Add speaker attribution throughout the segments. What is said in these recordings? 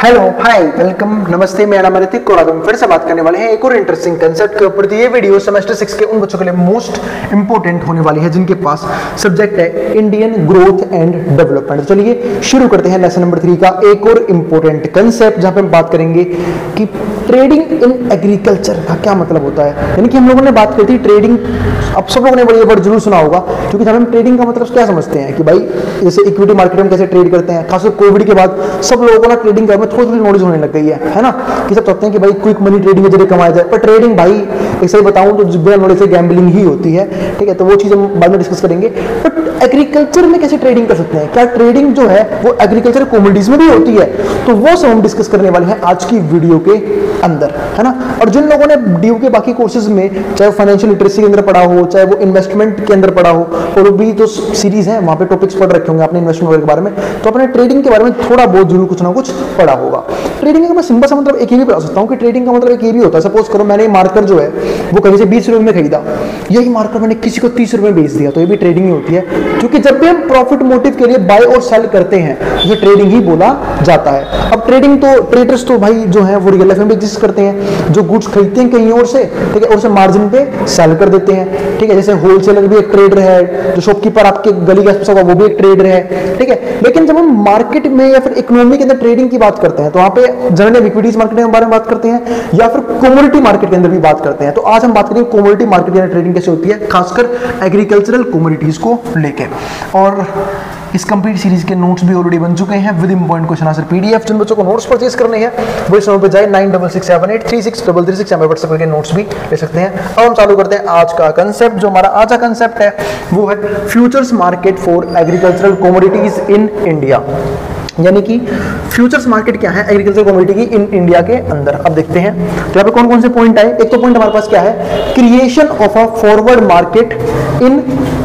Speaker 1: Hello hi welcome नमस्ते, मेरा नाम ऋतिक और आज हम फिर से बात करने वाले हैं एक और इंटरेस्टिंग कंसेप्ट के ऊपर। तो ये वीडियो सेमेस्टर 6 के उन बच्चों के लिए मोस्ट इंपोर्टेंट होने वाली है जिनके पास सब्जेक्ट है इंडियन ग्रोथ एंड डेवलपमेंट। तो चलिए शुरू करते हैं लेसन नंबर 3 का एक और इंपॉर्टेंट कंसेप्ट, जहां पे हम बात करेंगे कि ट्रेडिंग इन एग्रीकल्चर का क्या मतलब होता है। यानी कि हम लोगों ने बात की थी ट्रेडिंग, अब सब लोगों ने बड़ी वर्ड जरूर सुना होगा, क्योंकि हम ट्रेडिंग का मतलब क्या समझते हैं कि भाई जैसे इक्विटी मार्केट में कैसे ट्रेड करते हैं। खासकर कोविड के बाद सब लोगों को ना ट्रेडिंग में थोड़ी थोड़ी नॉलेज होने लग गई है ना, कि सब चाहते हैं कि भाई क्विक मनी ट्रेडिंग के जरिए कमाया जाए, पर ट्रेडिंग भाई एक सही बताऊं तो बिना नॉलेज से गैम्बलिंग ही होती है। ठीक है, तो वो चीज हम बाद में डिस्कस करेंगे। बट एग्रीकल्चर में कैसे ट्रेडिंग कर सकते हैं, क्या ट्रेडिंग जो है वो एग्रीकल्चर कमोडिटीज में भी होती है, तो वो सब हम डिस्कस करने वाले हैं आज की वीडियो के अंदर, है ना। और जिन लोगों ने ड्यू के बाकी कोर्सेज में चाहे फाइनेंशियल लिटरेसी के अंदर पढ़ा हो, चाहे वो इन्वेस्टमेंट के अंदर पढ़ा हो, और भी तो सीरीज है वहां पे टॉपिक्स पढ़ रखे होंगे आपने इन्वेस्टमेंट के बारे में, तो अपने ट्रेडिंग के बारे में थोड़ा बहुत जरूर कुछ ना कुछ पढ़ा होगा। ट्रेडिंग का मैं सिंपल सा मतलब एक ही भी बता सकता हूं कि ट्रेडिंग का मतलब एक ही भी होता है। सपोज करो मैंने मार्कर जो है वो कहीं से 20 रुपए में खरीदा, यही मार्कर मैंने किसी को 30 रुपए में बेच दिया, तो ये भी ट्रेडिंग ही होती है। क्योंकि जब भी हम प्रॉफिट मोटिव के लिए बाय और सेल करते हैं तो ये ट्रेडिंग ही बोला जाता है। अब ट्रेडिंग तो ट्रेडर्स तो भाई जो है वो रियल लाइफ में भी एग्जिस्ट करते हैं, जो गुड्स खरीदते हैं कहीं और से, ठीक है, और उसे मार्जिन पे सेल कर देते हैं। ठीक है, जैसे होलसेलर भी एक ट्रेडर है, जो शॉपकीपर आपके गली के आसपास होगा वो भी एक ट्रेडर है। ठीक है, लेकिन जब हम मार्केट में या फिर इकोनॉमी के अंदर ट्रेडिंग की बात करते हैं तो वहां पे जनरल इक्विटीज मार्केट के बारे में बात करते हैं या फिर कमोडिटी मार्केट के अंदर भी बात करते हैं। तो आज हम बात करेंगे कमोडिटी मार्केट के अंदर ट्रेडिंग कैसे होती है, खासकर एग्रीकल्चरल कमोडिटीज को लेके। और इस कंप्लीट सीरीज के नोट्स भी ऑलरेडी बन चुके हैं with important question answer PDF. जिन बच्चों को नोट्स परचेज करने हैं वो इस नंबर पे जाए 9667836336 हमें व्हाट्सएप करके नोट्स भी ले सकते हैं। अब हम चालू करते हैं आज का कंसेप्ट। जो हमारा आज का कंसेप्ट है वो है futures market for agricultural commodities in India. यानी कि फ्यूचर्स मार्केट क्या है एग्रीकल्चर कमोडिटी की इन इंडिया के अंदर। अब देखते हैं तो यहाँ पे कौन कौन से पॉइंट आए। एक तो पॉइंट हमारे पास क्या है, creation of a forward market in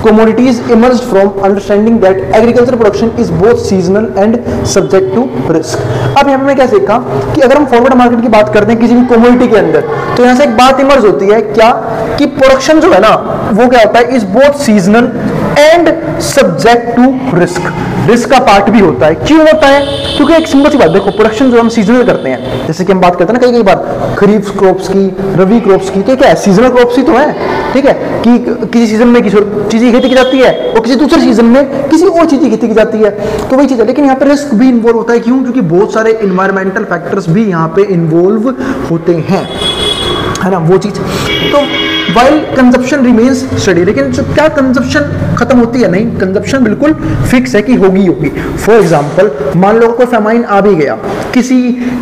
Speaker 1: commodities emerged from understanding that agriculture production is both seasonal and subject to risk. अब यहाँ पे मैं क्या सीखा कि अगर हम फॉरवर्ड मार्केट की बात करते हैं किसी भी कमोडिटी के अंदर, तो यहाँ से एक बात इमर्ज होती है क्या, कि प्रोडक्शन जो है ना वो क्या होता है, is both seasonal and subject to risk. Risk का पार्ट भी होता है। क्यों होता है, क्योंकि एक सिंपल सी बात देखो, प्रोडक्शन जो हम सीजनल करते हैं, जैसे कि हम बात करते हैं ना कई बार खरीफ क्रॉप्स की, रबी क्रॉप्स की, तो क्या है सीजनल क्रॉप्स ही तो है। ठीक है, कि किसी सीजन में किसी चीज की खेती की जाती है और किसी दूसरे सीजन में किसी और चीज की खेती की जाती है, तो वही चीज है। लेकिन यहाँ पे रिस्क भी इन्वॉल्व होता है। क्यों, क्योंकि बहुत सारे इन्वायरमेंटल फैक्टर्स भी यहाँ पे इन्वॉल्व होते हैं, है ना, वो चीज। तो वाइल कंजप्शन रिमेन्स स्टडी, लेकिन जो क्या कंजप्शन खत्म होती है, नहीं, कंजप्शन बिल्कुल फिक्स है कि होगी होगी। फॉर एग्जांपल मान लो कोई फेमाइन आ भी गया, किसी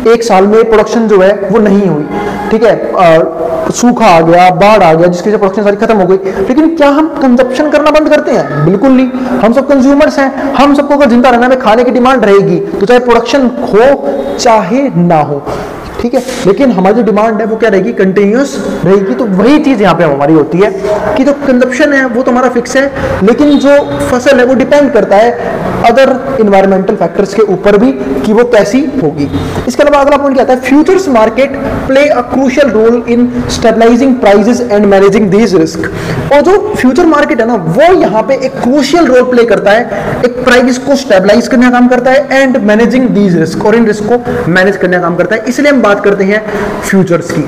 Speaker 1: एक साल में प्रोडक्शन जो है वो नहीं हुई, ठीक है, सूखा आ गया, बाढ़ आ गया, जिसकी वजह से प्रोडक्शन सारी खत्म हो गई, लेकिन क्या हम कंजप्शन करना बंद करते हैं? बिल्कुल नहीं। हम सब कंज्यूमर्स हैं, हम सबको अगर जिंदा रहना में खाने की डिमांड रहेगी, तो चाहे प्रोडक्शन हो चाहे ना हो, ठीक है, लेकिन हमारी जो डिमांड है वो क्या रहेगी, कंटिन्यूअस रहेगी। तो वही चीज यहाँ पे हमारी होती है कि जो कंजप्शन है वो तो हमारा फिक्स है, लेकिन जो फसल है वो डिपेंड करता है अदर इन्वायरमेंटल फैक्टर्स के ऊपर भी कि वो कैसी होगी। इसके अलावा अगला पॉइंट क्या आता है, futures market play a crucial role in stabilising prices and managing these risk. और जो फ्यूचर मार्केट है ना वो यहाँ पे एक क्रूशियल रोल प्ले करता है, एक प्राइस को स्टेबलाइज करने का काम करता है एंड मैनेजिंग दीज रिस्क, और इन रिस्क को मैनेज करने का काम करता है। इसलिए हम बात करते हैं फ्यूचर्स की।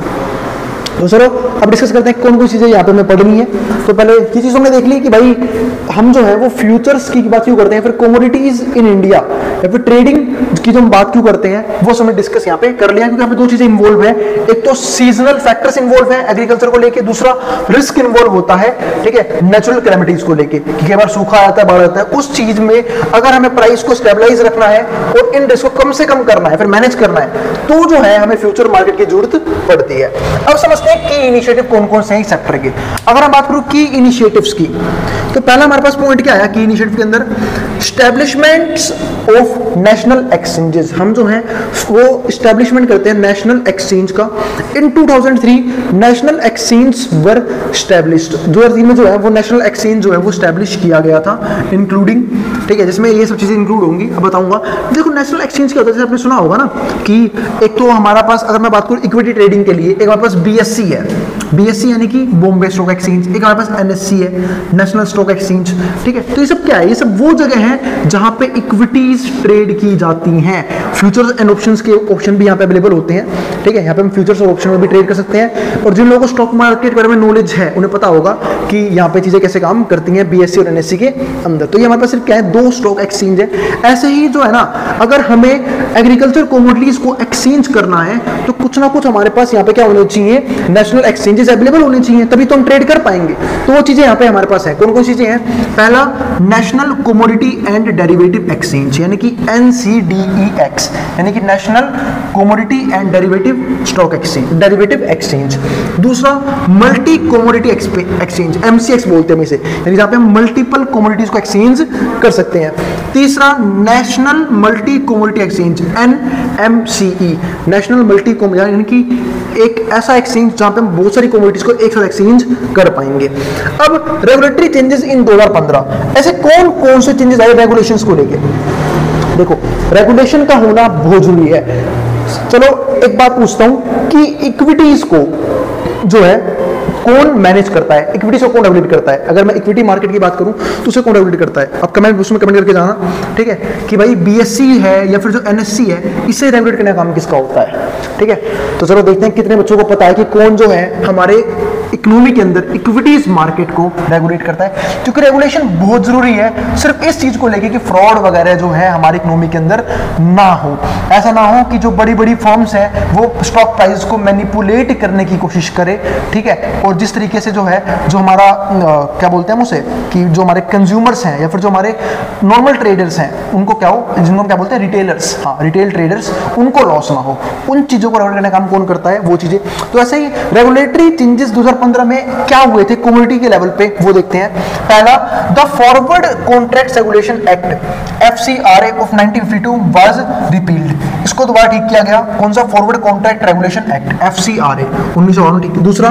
Speaker 1: तो चलो अब डिस्कस करते हैं कौन कौन सी चीजें यहाँ पे हमें पढ़नी है। तो पहले ये चीज हमने देख ली कि भाई हम जो है वो फ्यूचर्स की बात क्यों करते हैं, फिर कमोडिटीज इन इंडिया या फिर ट्रेडिंग की जो हम बात क्यों करते हैं वो हमने डिस्कस यहाँ पे कर लिया। क्योंकि यहाँ पे दो चीजें इन्वॉल्व है, एक तो सीजनल फैक्टर्स इन्वॉल्व है एग्रीकल्चर को लेके, दूसरा रिस्क इन्वॉल्व होता है, ठीक है, नेचुरल कैलेमिटीज को लेके, कि कई बार सूखा आता है, बाढ़ आता है, उस चीज में अगर हमें प्राइस को स्टेबलाइज रखना है और इन रिस्क को कम से कम करना है, फिर मैनेज करना है, तो जो है हमें फ्यूचर मार्केट की जरूरत पड़ती है। अब समझते हैं की इनिशिएटिव कौन कौन से हैं इस सेक्टर के। अगर हम बात करूं की इनिशिएटिव्स की, तो पहला हमारे पास पॉइंट क्या आया की इनिशिएटिव के अंदर, एस्टैब्लिशमेंट्स ऑफ नेशनल एक्सचेंजेस। हम जो हैं वो एस्टैब्लिशमेंट करते हैं नेशनल एक्सचेंज का। इन 2003 नेशनल एक्सचेंज वर एस्टैब्लिश्ड। 2003 में जो है वो नेशनल एक्सचेंज जो है वो एस्टैब्लिश किया गया था, इंक्लूडिंग, ठीक है, जिसमें ये सब चीजें इंक्लूड होंगी, अब बताऊंगा। देखो नेशनल एक्सचेंज क्या होता है, जैसे आपने सुना होगा ना कि एक तो हमारा पास, अगर मैं बात करूं इक्विटी ट्रेडिंग के लिए, एक हमारे पास बीएससी है, BSE यानी कि बॉम्बे स्टॉक एक्सचेंज, एक हमारे पास NSE है, नेशनल स्टॉक एक्सचेंज, ठीक है। तो ये सब क्या है, ये सब वो जगह है जहां पे इक्विटीज ट्रेड की जाती हैं। फ्यूचर्स एंड ऑप्शंस के ऑप्शन भी यहाँ पे अवेलेबल होते हैं, ठीक है। यहाँ पे हम फ्यूचर्स और ऑप्शन में भी ट्रेड कर सकते हैं। और जिन लोगों को स्टॉक मार्केट के बारे में नॉलेज है उन्हें पता होगा कि यहाँ पे चीजें कैसे काम करती हैं BSE और NSE के अंदर। तो ये हमारे पास सिर्फ क्या है, 2 स्टॉक एक्सचेंज है। ऐसे ही जो है ना, अगर हमें एग्रीकल्चर कमोडिटीज को एक्सचेंज करना है तो कुछ ना कुछ हमारे पास यहाँ पे क्या होने चाहिए, नेशनल एक्सचेंजेस अवेलेबल होने चाहिए, तभी तो हम ट्रेड कर पाएंगे। तो वो चीजें यहाँ पे हमारे पास है। कौन कौन चीजें हैं? पहला, national commodity and derivative exchange यानी कि NCDEX, यानी कि national commodity and derivative stock exchange, derivative exchange. दूसरा, मल्टी कमोडिटी एक्सचेंज, MCX बोलते हैं इसे, यानी जहां पे हम मल्टीपल कमोडिटीज को एक्सचेंज कर सकते हैं। तीसरा, national multi commodity exchange NMCE, national multi यानी कि एक ऐसा एक्सचेंज जहां पे हम बहुत सारी कमोडिटीज को एक साथ एक्सचेंज कर पाएंगे। अब रेगुलेटरी चेंजेस इन 2015, ऐसे कौन कौन से चेंजेस आए रेगुलेशंस को लेके? देखो, रेगुलेशन का होना बहुत जरूरी है। चलो एक बात पूछता हूं कि इक्विटीज को जो है कौन मैनेज करता है, इक्विटी को कौन रेगुलेट करता है? अगर मैं इक्विटी मार्केट की बात करूं तो उसे कौन रेगुलेट करता है? अब कमेंट उसमें कमेंट करके जाना, ठीक है, कि भाई BSE है या फिर जो NSE है, इसे रेगुलेट करने का काम किसका होता है, ठीक है। तो चलो देखते हैं कितने बच्चों को पता है कि कौन जो है हमारे इकोनॉमी के अंदर इक्विटीज मार्केट को रेगुलेट करता है। क्योंकि रेगुलेशन बहुत जरूरी है सिर्फ इस चीज को लेके कि फ्रॉड वगैरह जो है हमारी इकोनॉमी के अंदर ना हो। ऐसा ना हो कि जो बड़ी बड़ी फर्म्स हैं वो स्टॉक प्राइस को मैनिपुलेट करने की कोशिश करे, ठीक है। और जिस तरीके से जो है, जो हमारा क्या बोलते हैं उसे, कि जो हमारे कंज्यूमर्स हैं या फिर जो हमारे नॉर्मल ट्रेडर्स हैं उनको क्या हो, जिनको क्या बोलते हैं, रिटेलर्स, हाँ रिटेल ट्रेडर्स, उनको लॉस ना हो, उन चीजों को रेगुलेट करने का काम कौन करता है? वो चीजें। तो ऐसे ही रेगुलेटरी चेंजेस 2015 में क्या हुए थे कम्युनिटी के लेवल पे, वो देखते हैं। पहला, the forward contract regulation act FCRA of 1952 was repealed, इसको दोबारा ठीक किया गया। कौन सा? Forward contract regulation act FCRA 1952, ठीक है। दूसरा,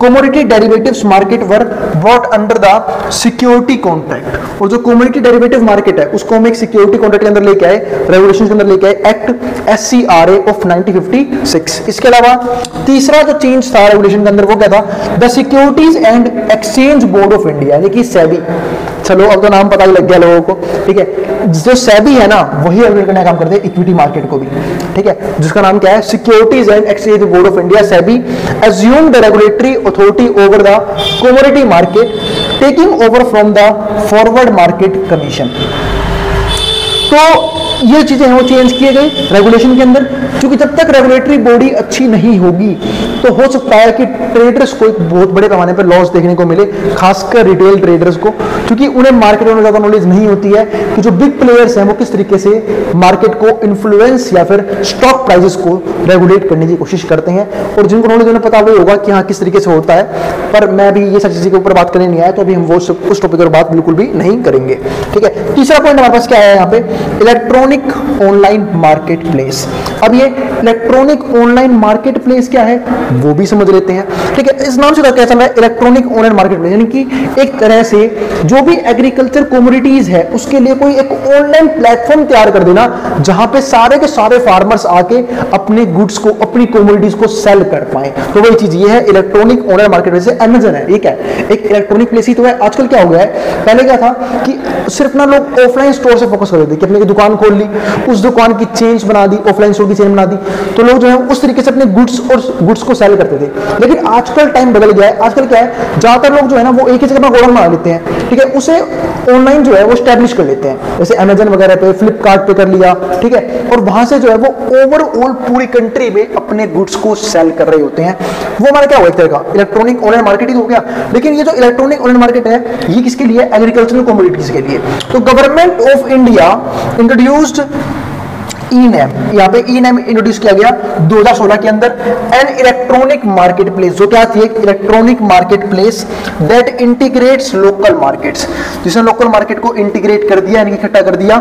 Speaker 1: commodity derivatives market were brought under the security contract, और जो कमोडिटी डेरिवेटिव मार्केट है उसको हम एक सिक्योरिटी कॉन्ट्रैक्ट के अंदर लेके आए, रेगुलेशन के अंदर लेके आए, एक्ट SCRA ऑफ 1956। इसके अलावा तीसरा जो चेंज था रेगुलेशन के अंदर वो क्या था? The securities and exchange board of India यानी कि SEBI। चलो अब तो नाम पता ही लग गया लोगों को, ठीक है। जो SEBI है ना वही रेगुलेट करने का काम करते हैं इक्विटी मार्केट को भी, ठीक है, जिसका नाम क्या है? Securities and exchange board of India, SEBI assumed the regulatory authority over the commodity market, taking over from the forward market commission। तो ये चीजें हैं वो चेंज किए गए रेगुलेशन के अंदर, क्योंकि जब तक रेगुलेटरी बॉडी अच्छी नहीं होगी तो हो सकता है कि ट्रेडर्स को एक बहुत बड़े पैमाने पर लॉस देखने को मिले, खासकर रिटेल ट्रेडर्स को, क्योंकि उन्हें मार्केट में ज्यादा नॉलेज नहीं होती है कि जो बिग प्लेयर्स हैं वो किस तरीके से मार्केट को इन्फ्लुएंस या फिर स्टॉक प्राइसेस को रेगुलेट करने की कोशिश करते हैं। और जिनको नॉलेज उन्हें पता वही होगा कि हाँ किस तरीके से होता है। पर मैं अभी ये सारी चीजें के ऊपर बात करने नहीं आया, तो अभी हम वो उस टॉपिक पर बात बिल्कुल भी नहीं करेंगे, ठीक है। तीसरा पॉइंट हमारे पास क्या है यहाँ पे? Electronic online market place. अब ये इलेक्ट्रॉनिक ऑनलाइन मार्केट प्लेस क्या है वो भी समझ लेते हैं, ठीक है। इस नाम से क्या चल रहा है? इलेक्ट्रॉनिक ऑनलाइन मार्केट प्लेस, यानी कि एक तरह से जो भी एग्रीकल्चर कमोडिटीज है उसके लिए कोई एक ऑनलाइन प्लेटफॉर्म तैयार कर देना जहां पे सारे के सारे फार्मर्स आके अपने गुड्स को, अपनी कमोडिटीज को सेल कर पाए। तो वही चीज ये है electronic online market place. Amazon है, ठीक है, एक इलेक्ट्रॉनिक प्लेस ही तो है। आजकल क्या हो गया है, पहले क्या था कि सिर्फ ना लोग ऑफलाइन स्टोर से फोकस कर रहे थे कि अपनी दुकान खोल ली, उस दुकान की चेंज बना दी, ऑफलाइन स्टोर की चेंज बना दी, तो लोग जो है उस तरीके से अपने गुड्स को सेल करते थे। लेकिन आजकल टाइम बदल गया है। आजकल क्या है, ज्यादातर लोग जो है ना वो एक ही जगह गोडाउन बना लेते हैं, ठीक है, उसे ऑनलाइन जो है वो स्टैब्लिश कर लेते हैं, जैसे अमेजन वगैरह पे, फ्लिपकार्ट पे कर लिया, ठीक है, और वहां से जो है वो ओवरऑल पूरी कंट्री में अपने गुड्स को सेल कर रहे होते हैं। वो हमारा क्या हुआ, एक तरह का इलेक्ट्रॉनिक ऑनलाइन मार्केटिंग हो गया। लेकिन ये जो इलेक्ट्रॉनिक ऑनलाइन मार्केट है ये किसके लिए? एग्रीकल्चरल कमोडिटीज के लिए। तो गवर्नमेंट ऑफ इंडिया इंट्रोड्यूस्ड ई-नैम, यहाँ पे ई-नैम इंट्रोड्यूस किया गया 2016 के अंदर। एन इलेक्ट्रॉनिक मार्केट प्लेस, जो क्या थी? एक electronic market place that integrates local markets, जिसने लोकल मार्केट को इंटीग्रेट कर दिया, यानी इकट्ठा कर दिया,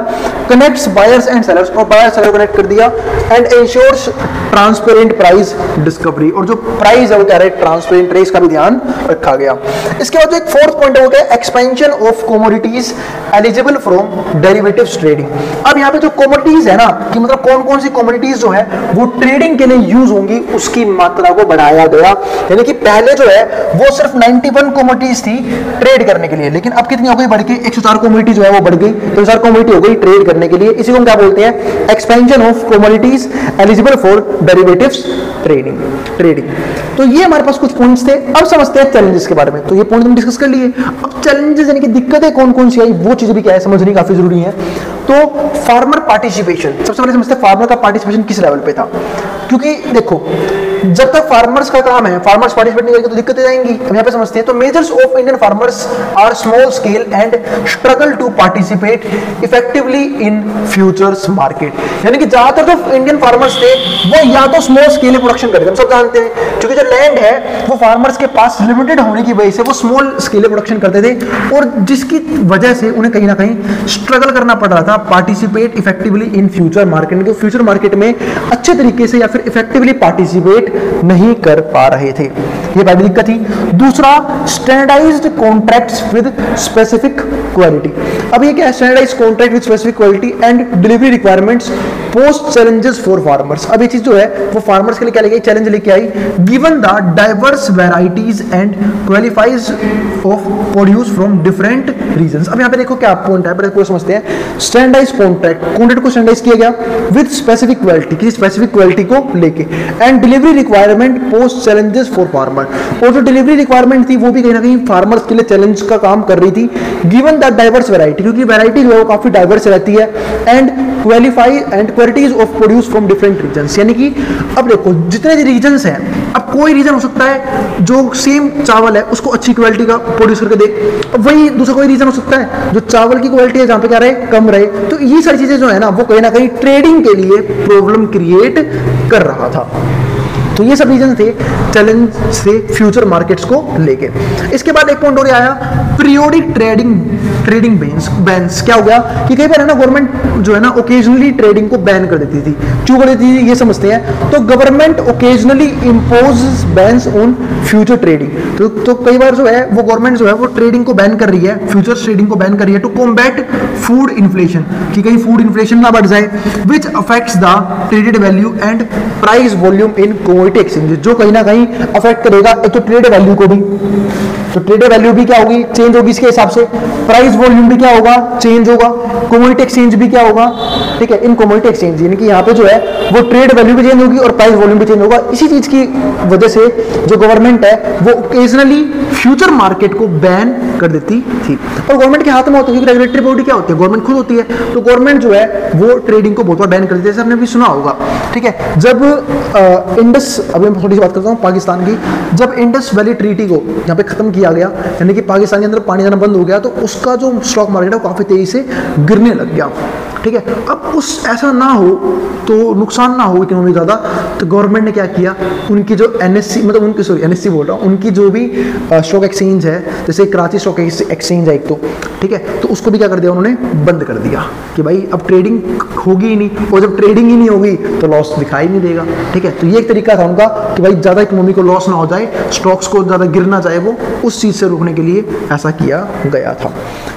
Speaker 1: कनेक्ट्स बायर्स एंड सेलर्स, और बायर सेलर कनेक्ट कर दिया, and ensures transparent price discovery, और जो प्राइस है वो क्या है? ट्रांसपेरेंट है, इसका भी ध्यान रखा गया। इसके बाद जो एक फोर्थ पॉइंट हो गया expansion of commodities eligible from derivatives trading. अब यहाँ पे जो कमोडिटीज है ना कि मतलब कौन कौन सी कमोडिटीज जो है वो ट्रेडिंग के लिए यूज होंगी उसकी मात्रा को बढ़ाया गया। यानी कि पहले जो है वो सिर्फ 91 कमोडिटीज थी ट्रेड करने के लिए, लेकिन अब कितनी हो गई, बढ़ के 104 कमोडिटी जो है वो बढ़ गई, तो 104 कमोडिटी हो गई ट्रेड करने के लिए। इसी को हम क्या बोलते हैं, expansion of commodities eligible for derivatives trading. तो ये हमारे पास कुछ पॉइंट्स थे। अब समझते हैं चैलेंजेस के बारे में। तो ये पॉइंट हम डिस्कस कर लिए। अब चैलेंजेस यानी कि दिक्कतें कौन कौन सी आई वो चीजें भी क्या है समझनी काफी जरूरी है। तो फार्मर पार्टिसिपेशन, सबसे पहले समझते हैं फार्मर का पार्टिसिपेशन किस लेवल पे था। क्योंकि देखो जब तक फार्मर्स का काम है, फार्मर्स पार्टिसिपेट नहीं करेंगे तो दिक्कतें आएंगी। हम यहाँ पे समझते हैं। तो majors of Indian farmers are small scale and struggle to participate effectively in futures market. यानी कि ज्यादातर जो इंडियन फार्मर्स थे वो या तो स्मॉल स्केल में प्रोडक्शन करते, हम सब जानते हैं, क्योंकि जो लैंड है वो फार्मर्स के पास लिमिटेड होने की वजह से वो स्मॉल स्केल प्रोडक्शन करते थे, और जिसकी वजह से उन्हें कहीं ना कहीं स्ट्रगल करना पड़ रहा था participate effectively in future market. तो फ्यूचर मार्केट में अच्छे तरीके से या फिर इफेक्टिवली पार्टिसिपेट नहीं कर पा रहे थे, ये पहली दिक्कत थी। दूसरा, standardised contracts with specific quality. अब ये क्या है, standardised contract with specific quality and delivery requirements pose challenges for farmers. अब ये चीज जो है वो फार्मर्स के लिए क्या लेके आई, चैलेंज लेके आई। Given the diverse varieties and qualities of produce from different regions. अब यहाँ पे देखो क्या पॉइंट है, पहले समझते हैं। स्टैंडर्डाइज्ड कॉन्ट्रैक्ट को स्टैंडर्डाइज किया गया विद स्पेसिफिक क्वालिटी, किसी स्पेसिफिक क्वालिटी को लेके, and delivery requirement post challenges for farmer. और जो डिलीवरी रिक्वायरमेंट थी वो भी कहीं ना कहीं फार्मर्स के लिए चैलेंज का काम कर रही थी। गिवन द डाइवर्स वैरायटी, क्योंकि वैरायटी जो है वो काफी डाइवर्स रहती है, and qualify and qualities of produce from different regions. यानी कि अब देखो जितने रीजन्स हैं, अब कोई रीजन हो सकता है जो सेम चावल है उसको अच्छी क्वालिटी का प्रोड्यूस करके दे, अब वही दूसरा कोई रीजन हो सकता है जो चावल की क्वालिटी है जहां पे क्या रहे, कम रहे। तो ये सारी चीजें जो है ना वो कहीं ना कहीं ट्रेडिंग के लिए प्रॉब्लम क्रिएट कर रहा था। तो ये सब रीजन थे चैलेंज से फ्यूचर मार्केट्स को लेके। इसके बाद एक पॉइंट और आया, पीरियोडिक ट्रेडिंग बैन्स। क्या हो गया कि कई बार है ना गवर्नमेंट जो है ना ओकेजनली ट्रेडिंग को बैन कर देती थी। क्यों कर देती थी ये समझते हैं। तो government occasionally impose bans on future trading. तो कई बार जो है वो गवर्नमेंट जो है वो ट्रेडिंग को बैन कर रही है, फ्यूचर ट्रेडिंग को बैन कर रही है टू कॉम्बैट फूड इन्फ्लेशन, कि कहीं फूड इन्फ्लेशन ना बढ़ जाए, which affects the traded value and price volume in commodity exchange, जो कहीं ना कहीं अफेक्ट करेगा एक तो ट्रेड वैल्यू को भी। तो ट्रेड वैल्यू भी क्या होगी, चेंज होगी इसके हिसाब से। प्राइस वॉल्यूम भी क्या होगा, चेंज होगा। कमोडिटी एक्सचेंज भी क्या होगा, ठीक है, इन कमोडिटी एक्सचेंज, यानी कि यहाँ पे जो है वो ट्रेड वैल्यू भी चेंज होगी और प्राइस वॉल्यूम भी चेंज होगा। इसी चीज की वजह से जो गवर्नमेंट है वो ओकेजनली फ्यूचर मार्केट को बैन कर देती थी। और गवर्नमेंट के हाथ में होता है, क्योंकि रेगुलेटरी बॉडी क्या होती है, गवर्नमेंट खुद होती है। तो गवर्नमेंट जो है वो ट्रेडिंग को बहुत बार बैन कर देती है, जैसे आपने भी सुना होगा, ठीक है। जब इंडस, अभी मैं थोड़ी सी बात करता हूँ पाकिस्तान की, जब इंडस वैली ट्रीटी को यहाँ पे खत्म किया गया, यानी कि पाकिस्तान के अंदर पानी जाना बंद हो गया, तो उसका जो स्टॉक मार्केट है वो काफी तेजी से गिरने लग गया, ठीक है। अब उस ऐसा ना हो तो नुकसान ना हो इकोनॉमी ज्यादा, तो गवर्नमेंट ने क्या किया, उनकी जो एनएससी, मतलब उनकी, सॉरी एनएससी बोल रहा हूँ, उनकी जो भी स्टॉक एक्सचेंज है, जैसे कराची स्टॉक एक्सचेंज है एक तो, ठीक है, तो उसको भी क्या कर दिया उन्होंने, बंद कर दिया कि भाई अब ट्रेडिंग होगी ही नहीं, और जब ट्रेडिंग ही नहीं होगी तो लॉस दिखाई नहीं देगा, ठीक है। तो ये एक तरीका था उनका कि भाई ज्यादा इकोनॉमी को लॉस ना हो जाए, स्टॉक्स को ज्यादा गिर ना जाए, वो उस चीज से रोकने के लिए ऐसा किया गया था,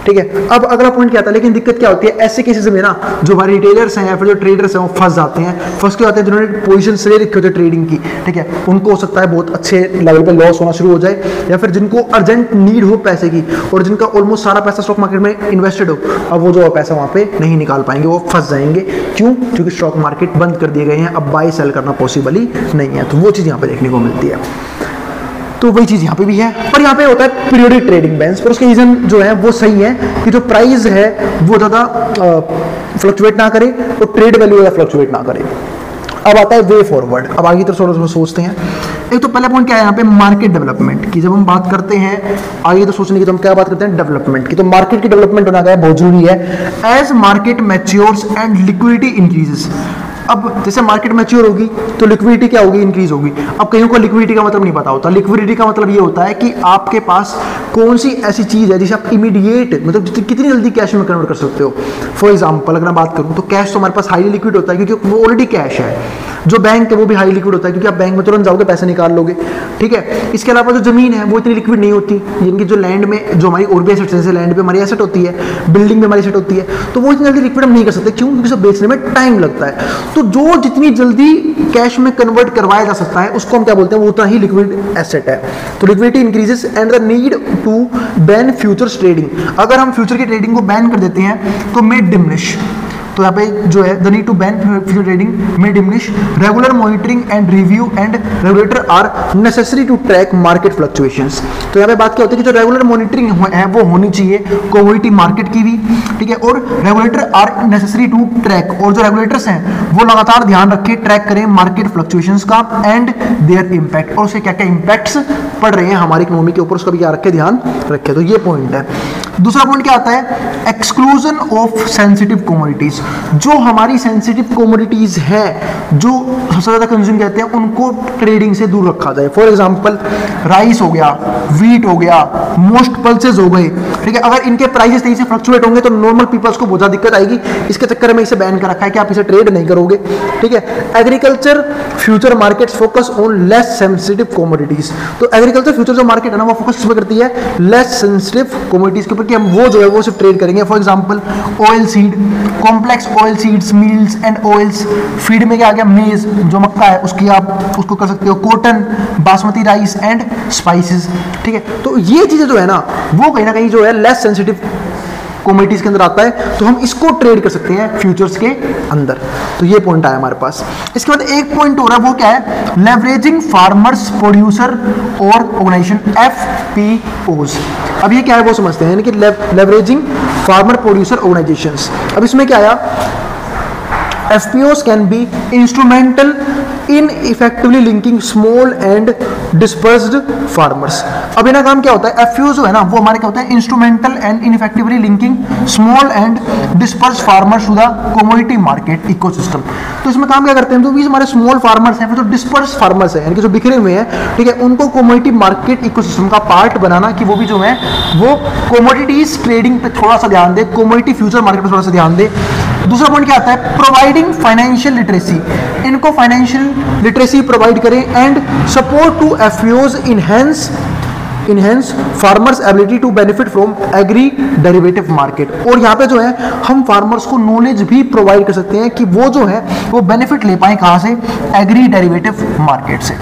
Speaker 1: ठीक है। अब अगला पॉइंट क्या था, लेकिन दिक्कत क्या होती है ऐसे केसेस में ना, जो हमारे रिटेलर्स हैं या फिर जो ट्रेडर्स हैं वो फंस जाते हैं। फर्स्ट क्या होते हैं, जिन्होंने पोजीशन ले रखी होती है ट्रेडिंग की, ठीक है, उनको हो सकता है बहुत अच्छे लेवल पे लॉस होना शुरू हो जाए, या फिर जिनको अर्जेंट नीड हो पैसे की और जिनका ऑलमोस्ट सारा पैसा स्टॉक मार्केट में इन्वेस्टेड हो, अब वो जो पैसा वहां पे नहीं निकाल पाएंगे, वो फंस जाएंगे। क्यों? क्योंकि स्टॉक मार्केट बंद कर दिए गए हैं, अब बाय सेल करना पॉसिबल ही नहीं है। तो वो चीज यहाँ पे देखने को मिलती है। तो वही चीज यहाँ पे भी है, पर यहाँ पे होता है पीरियोडिक ट्रेडिंग बैन्स, पर उसके रीजन जो है वो सही है कि जो प्राइस है वो ज्यादा फ्लक्चुएट ना करे और ट्रेड वैल्यू ज्यादा फ्लक्चुएट ना करे। अब आता है वे फॉरवर्ड। अब आगे तो थोड़ा सोचते हैं। एक तो पहला पॉइंट क्या है यहाँ पे, मार्केट डेवलपमेंट की। जब हम बात करते हैं आगे तो सोचने की, तो हम क्या बात करते हैं, डेवलपमेंट की। तो मार्केट की डेवलपमेंट होना क्या है, बहुत जरूरी है। As market matures and liquidity increases, अब जैसे मार्केट मैच्योर होगी तो लिक्विडिटी क्या होगी, इंक्रीज होगी। अब कईयों को लिक्विडिटी का मतलब नहीं पता होता। लिक्विडिटी का मतलब ये होता है कि आपके पास कौन सी ऐसी चीज है जिसे आप इमीडिएट, मतलब कितनी जल्दी कैश में कन्वर्ट कर सकते हो। फॉर एग्जांपल अगर मैं बात करूं तो कैश तो हमारे पास हाईली लिक्विड होता है क्योंकि वो ऑलरेडी कैश है। जो बैंक है वो भी हाई लिक्विड होता है, क्योंकि आप बैंक में तुरंत जाओगे पैसे निकाल लोगे, ठीक है। इसके अलावा जो जमीन है वो इतनी लिक्विड नहीं होती, जिनकी जो लैंड में जो हमारी और भी एसेट्स, जैसे लैंड पे हमारी एसेट होती है, बिल्डिंग में हमारी एसेट होती है, तो वो इतनी जल्दी लिक्विड हम नहीं कर सकते। क्यों? क्योंकि सब बेचने में टाइम लगता है। तो जो जितनी जल्दी कैश में कन्वर्ट करवाया जा सकता है उसको हम क्या बोलते हैं, वो उतना ही लिक्विड एसेट है। तो liquidity increases and the need to ban futures trading. अगर हम फ्यूचर की ट्रेडिंग को बैन कर देते हैं तो मे डिमिनिश, तो यहाँ पे जो है the need to ban future trading में diminish, regular monitoring and review and regulator are necessary to track market fluctuations. तो यहाँ पे बात क्या होती है कि जो रेगुलर मॉनिटरिंग है वो होनी चाहिए कमोडिटी मार्केट की भी, ठीक है, और regulator are necessary to track, और जो रेगुलेटर्स हैं वो लगातार ध्यान रखें, ट्रैक करें मार्केट फ्लक्चुएशंस का एंड देयर इंपैक्ट, और उससे क्या क्या इंपैक्ट्स पड़ रहे हैं हमारी इकोनॉमी के ऊपर, उसका भी क्या रखे, ध्यान रखें। तो ये पॉइंट है। दूसरा पॉइंट क्या आता है, एक्सक्लूजन ऑफ सेंसिटिव कमोडिटीज। जो हमारी सेंसिटिव कमोडिटीज हैं, जो सबसे ज्यादा कंज्यूम करते हैं, उनको ट्रेडिंग से दूर रखा जाए। फॉर एग्जांपल राइस हो गया, व्हीट हो गया, मोस्ट पल्सेस हो गए, ठीक है। अगर इनके प्राइसेस तेजी से फ्लक्चुएट होंगे तो नॉर्मल पीपल्स को बहुत ज्यादा दिक्कत आएगी। इसके चक्कर में इसे बैन कर रखा है कि आप इसे ट्रेड नहीं करोगे, ठीक है। Agriculture future markets focus on less sensitive commodities. तो एग्रीकल्चर फ्यूचर जो मार्केट है ना वो फोकस करती है लेस सेंसिटिव कमोडिटीज के ऊपर, कि हम वो जो है वो सिर्फ ट्रेड करेंगे। For example oil seed, complex oil seeds, meals and oils. Feed में क्या आ गया, मेज जो मक्का है उसकी आप उसको कर सकते हो, cotton, basmati rice and spices, ठीक है। तो ये चीजें जो है ना वो कहीं ना कहीं जो है लेस सेंसिटिव कमोडिटीज के अंदर आता है, तो हम इसको ट्रेड कर सकते हैं फ्यूचर्स के अंदर। तो ये पॉइंट आया हमारे पास। इसके बाद एक पॉइंट हो रहा है, वो क्या है, लेवरेजिंग फार्मर्स प्रोड्यूसर और ऑर्गेनाइजेशन, FPOs। अब ये क्या है वो समझते हैं, यानी कि लेवरेजिंग फार्मर प्रोड्यूसर ऑर्गेनाइजेशंस। अब इसमें क्या आया, FPOs can be instrumental in effectively linking small and dispersed farmers. अब इनका काम क्या होता है, FPO जो है ना वो हमारे क्या होता है, instrumental and in effectively linking small and dispersed farmers to the commodity market ecosystem. तो इसमें काम क्या करते हैं, जो भी हमारे स्मॉल फार्मर्स हैं, फिर जो डिस्पर्स्ड फार्मर्स हैं, यानी कि जो बिखरे हुए हैं, ठीक है, उनको कमोडिटी मार्केट इकोसिस्टम का पार्ट बनाना, कि वो भी जो है वो कमोडिटीज ट्रेडिंग पे थोड़ा सा ध्यान दे, कमोडिटी फ्यूचर मार्केट पे थोड़ा सा ध्यान दे। दूसरा पॉइंट क्या आता है, प्रोवाइडिंग फाइनेंशियल लिटरेसी। इनको फाइनेंशियल लिटरेसी प्रोवाइड करें and support to FPOs enhance farmers ability to benefit from agri derivative market. और यहाँ पे जो है हम फार्मर्स को नॉलेज भी प्रोवाइड कर सकते हैं कि वो जो है वो बेनिफिट ले पाए कहाँ से, एग्री डेरिवेटिव मार्केट से।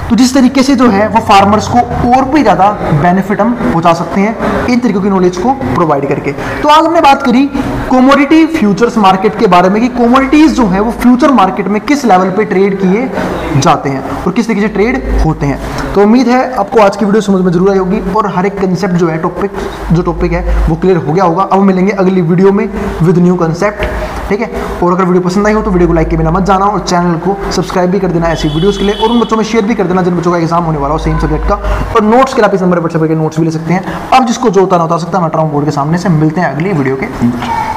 Speaker 1: तो जिस तरीके से जो है वो फार्मर्स को और भी ज़्यादा बेनिफिट हम पहुंचा सकते हैं इन तरीकों की नॉलेज को प्रोवाइड करके। तो आज हमने बात करी कमोडिटी फ्यूचर्स मार्केट के बारे में, कि कमोडिटीज जो है वो फ्यूचर मार्केट में किस लेवल पे ट्रेड किए जाते हैं और किस तरीके से ट्रेड होते हैं। तो उम्मीद है आपको आज की वीडियो समझ में जरूर आई होगी और हर एक कंसेप्ट जो है टॉपिक है वो क्लियर हो गया होगा। अब मिलेंगे अगली वीडियो में विद न्यू कंसेप्ट, ठीक है। और अगर वीडियो पसंद आई हो तो वीडियो को लाइक के बिना मत जाना और चैनल को सब्सक्राइब भी कर देना ऐसी वीडियोस के लिए, और उन बच्चों में शेयर भी कर देना जिन बच्चों का एग्जाम होने वाला हो सेम सब्जेक्ट का। और नोट्स के लिए आप इस नंबर पर व्हाट्सएप करके नोट्स भी ले सकते हैं। अब जिसको जो उतारना होता सकता है, मैं ट्राउन बोर्ड के सामने से मिलते हैं अगली वीडियो के अंदर।